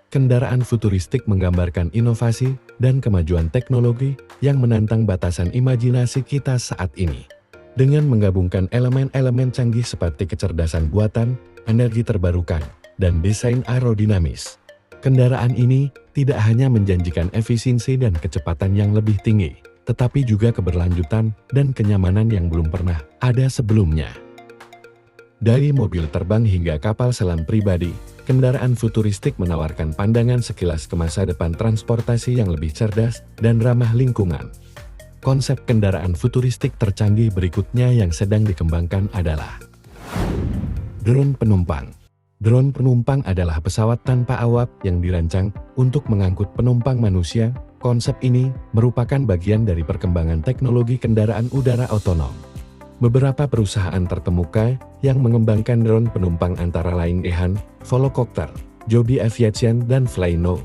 Kendaraan futuristik menggambarkan inovasi dan kemajuan teknologi yang menantang batasan imajinasi kita saat ini. Dengan menggabungkan elemen-elemen canggih seperti kecerdasan buatan, energi terbarukan, dan desain aerodinamis. Kendaraan ini tidak hanya menjanjikan efisiensi dan kecepatan yang lebih tinggi, tetapi juga keberlanjutan dan kenyamanan yang belum pernah ada sebelumnya. Dari mobil terbang hingga kapal selam pribadi, kendaraan futuristik menawarkan pandangan sekilas ke masa depan transportasi yang lebih cerdas dan ramah lingkungan. Konsep kendaraan futuristik tercanggih berikutnya yang sedang dikembangkan adalah drone penumpang. Drone penumpang adalah pesawat tanpa awak yang dirancang untuk mengangkut penumpang manusia. Konsep ini merupakan bagian dari perkembangan teknologi kendaraan udara otonom. Beberapa perusahaan terkemuka yang mengembangkan drone penumpang antara lain EHang, Volocopter, Joby Aviation, dan Flyno.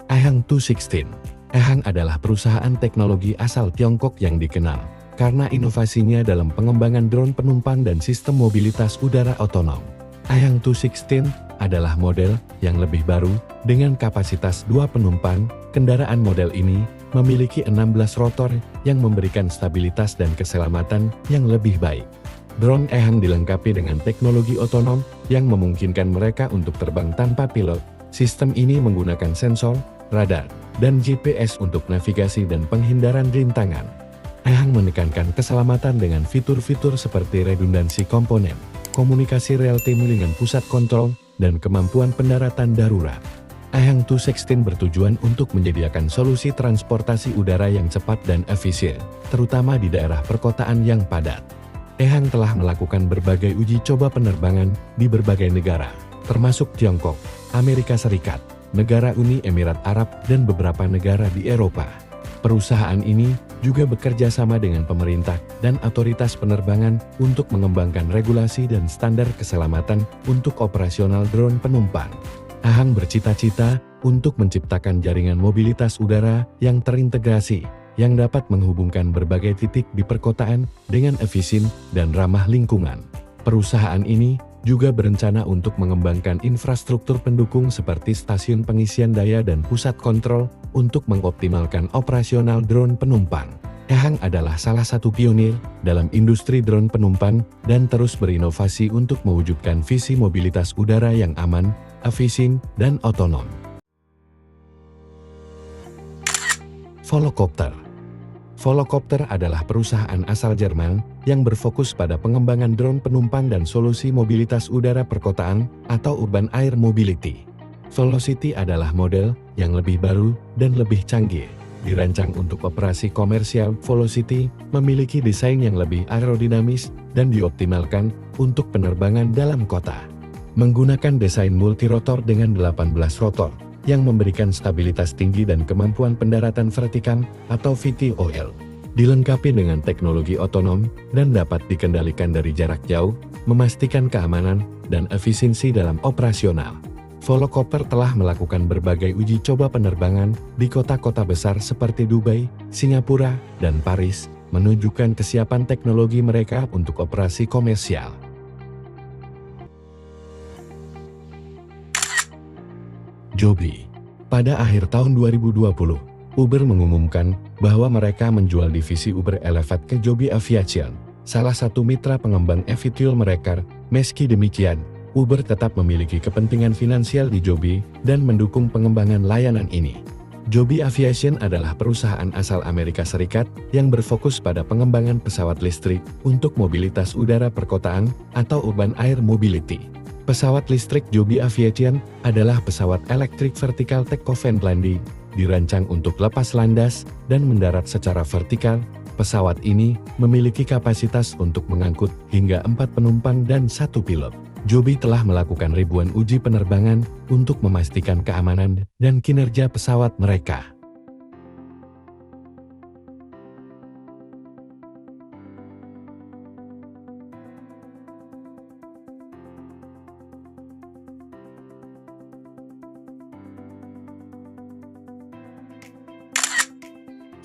EHang 216. EHang adalah perusahaan teknologi asal Tiongkok yang dikenal karena inovasinya dalam pengembangan drone penumpang dan sistem mobilitas udara otonom. EHang 216 adalah model yang lebih baru dengan kapasitas 2 penumpang. Kendaraan model ini memiliki 16 rotor yang memberikan stabilitas dan keselamatan yang lebih baik. Drone EHang dilengkapi dengan teknologi otonom yang memungkinkan mereka untuk terbang tanpa pilot. Sistem ini menggunakan sensor, radar, dan GPS untuk navigasi dan penghindaran rintangan. EHang menekankan keselamatan dengan fitur-fitur seperti redundansi komponen, komunikasi real-time dengan pusat kontrol, dan kemampuan pendaratan darurat. EHang 216 bertujuan untuk menyediakan solusi transportasi udara yang cepat dan efisien, terutama di daerah perkotaan yang padat. EHang telah melakukan berbagai uji coba penerbangan di berbagai negara, termasuk Tiongkok, Amerika Serikat, negara Uni Emirat Arab, dan beberapa negara di Eropa. Perusahaan ini juga bekerja sama dengan pemerintah dan otoritas penerbangan untuk mengembangkan regulasi dan standar keselamatan untuk operasional drone penumpang. EHang bercita-cita untuk menciptakan jaringan mobilitas udara yang terintegrasi, yang dapat menghubungkan berbagai titik di perkotaan dengan efisien dan ramah lingkungan. Perusahaan ini juga berencana untuk mengembangkan infrastruktur pendukung seperti stasiun pengisian daya dan pusat kontrol untuk mengoptimalkan operasional drone penumpang. EHang adalah salah satu pionir dalam industri drone penumpang dan terus berinovasi untuk mewujudkan visi mobilitas udara yang aman, efisien, dan otonom. Volocopter. Volocopter adalah perusahaan asal Jerman yang berfokus pada pengembangan drone penumpang dan solusi mobilitas udara perkotaan atau urban air mobility. Velocity adalah model yang lebih baru dan lebih canggih. Dirancang untuk operasi komersial, Velocity memiliki desain yang lebih aerodinamis dan dioptimalkan untuk penerbangan dalam kota. Menggunakan desain multirotor dengan 18 rotor, yang memberikan stabilitas tinggi dan kemampuan pendaratan vertikal atau VTOL. Dilengkapi dengan teknologi otonom dan dapat dikendalikan dari jarak jauh, memastikan keamanan dan efisiensi dalam operasional. Volocopter telah melakukan berbagai uji coba penerbangan di kota-kota besar seperti Dubai, Singapura, dan Paris, menunjukkan kesiapan teknologi mereka untuk operasi komersial. Joby. Pada akhir tahun 2020, Uber mengumumkan bahwa mereka menjual divisi Uber Elevate ke Joby Aviation, salah satu mitra pengembang eVTOL mereka. Meski demikian, Uber tetap memiliki kepentingan finansial di Joby dan mendukung pengembangan layanan ini. Joby Aviation adalah perusahaan asal Amerika Serikat yang berfokus pada pengembangan pesawat listrik untuk mobilitas udara perkotaan atau urban air mobility. Pesawat listrik Joby Aviation adalah pesawat elektrik vertikal take-off and landing, dirancang untuk lepas landas dan mendarat secara vertikal. Pesawat ini memiliki kapasitas untuk mengangkut hingga 4 penumpang dan 1 pilot. Joby telah melakukan ribuan uji penerbangan untuk memastikan keamanan dan kinerja pesawat mereka.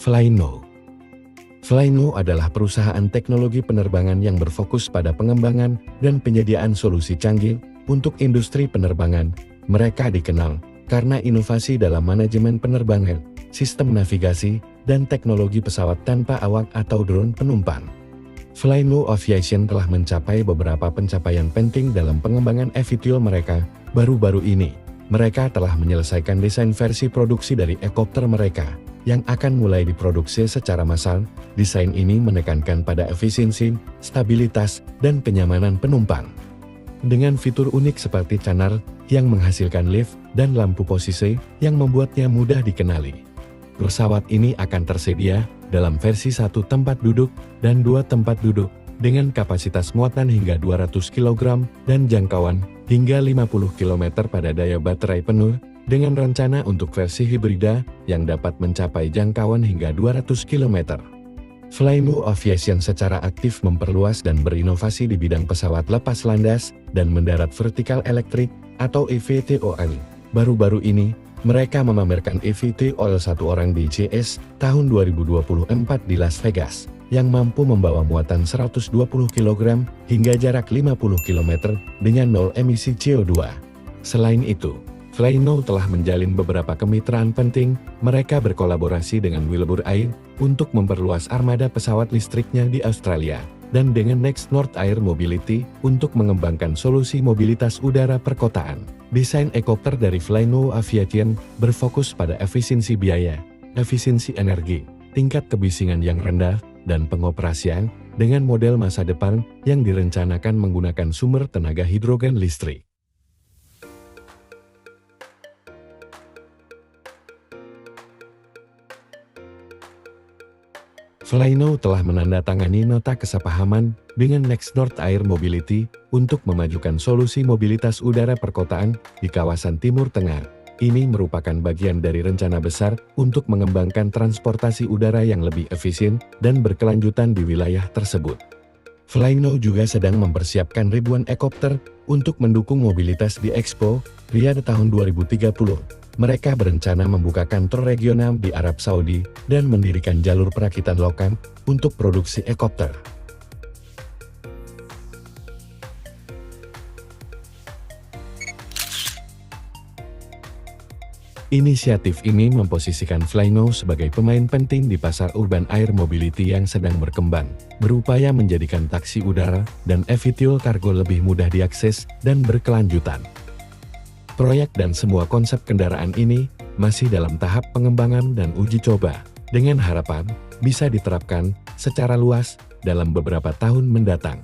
Flyno. Flyno adalah perusahaan teknologi penerbangan yang berfokus pada pengembangan dan penyediaan solusi canggih untuk industri penerbangan. Mereka dikenal karena inovasi dalam manajemen penerbangan, sistem navigasi, dan teknologi pesawat tanpa awak atau drone penumpang. Flyno Aviation telah mencapai beberapa pencapaian penting dalam pengembangan eVTOL mereka. Baru-baru ini, mereka telah menyelesaikan desain versi produksi dari helikopter mereka, yang akan mulai diproduksi secara massal. Desain ini menekankan pada efisiensi, stabilitas, dan kenyamanan penumpang. Dengan fitur unik seperti canard yang menghasilkan lift dan lampu posisi yang membuatnya mudah dikenali. Pesawat ini akan tersedia dalam versi 1 tempat duduk dan 2 tempat duduk dengan kapasitas muatan hingga 200 kg dan jangkauan hingga 50 km pada daya baterai penuh, dengan rencana untuk versi hibrida yang dapat mencapai jangkauan hingga 200 km. Flyno Aviation secara aktif memperluas dan berinovasi di bidang pesawat lepas landas dan mendarat vertikal elektrik atau eVTOL. Baru-baru ini, mereka memamerkan eVTOL 1 orang di CES tahun 2024 di Las Vegas, yang mampu membawa muatan 120 kg hingga jarak 50 km dengan nol emisi CO2. Selain itu, Flyno telah menjalin beberapa kemitraan penting. Mereka berkolaborasi dengan Wilbur Air untuk memperluas armada pesawat listriknya di Australia, dan dengan Next North Air Mobility untuk mengembangkan solusi mobilitas udara perkotaan. Desain helikopter dari Flyno Aviation berfokus pada efisiensi biaya, efisiensi energi, tingkat kebisingan yang rendah, dan pengoperasian dengan model masa depan yang direncanakan menggunakan sumber tenaga hidrogen listrik. Flyno telah menandatangani nota kesepahaman dengan Next North Air Mobility untuk memajukan solusi mobilitas udara perkotaan di kawasan Timur Tengah. Ini merupakan bagian dari rencana besar untuk mengembangkan transportasi udara yang lebih efisien dan berkelanjutan di wilayah tersebut. Flyno juga sedang mempersiapkan ribuan helikopter untuk mendukung mobilitas di Expo Riyadh tahun 2030. Mereka berencana membuka kantor regional di Arab Saudi dan mendirikan jalur perakitan lokal untuk produksi helikopter. Inisiatif ini memposisikan Flyno sebagai pemain penting di pasar urban air mobility yang sedang berkembang, berupaya menjadikan taksi udara dan eVTOL kargo lebih mudah diakses dan berkelanjutan. Proyek dan semua konsep kendaraan ini masih dalam tahap pengembangan dan uji coba, dengan harapan bisa diterapkan secara luas dalam beberapa tahun mendatang.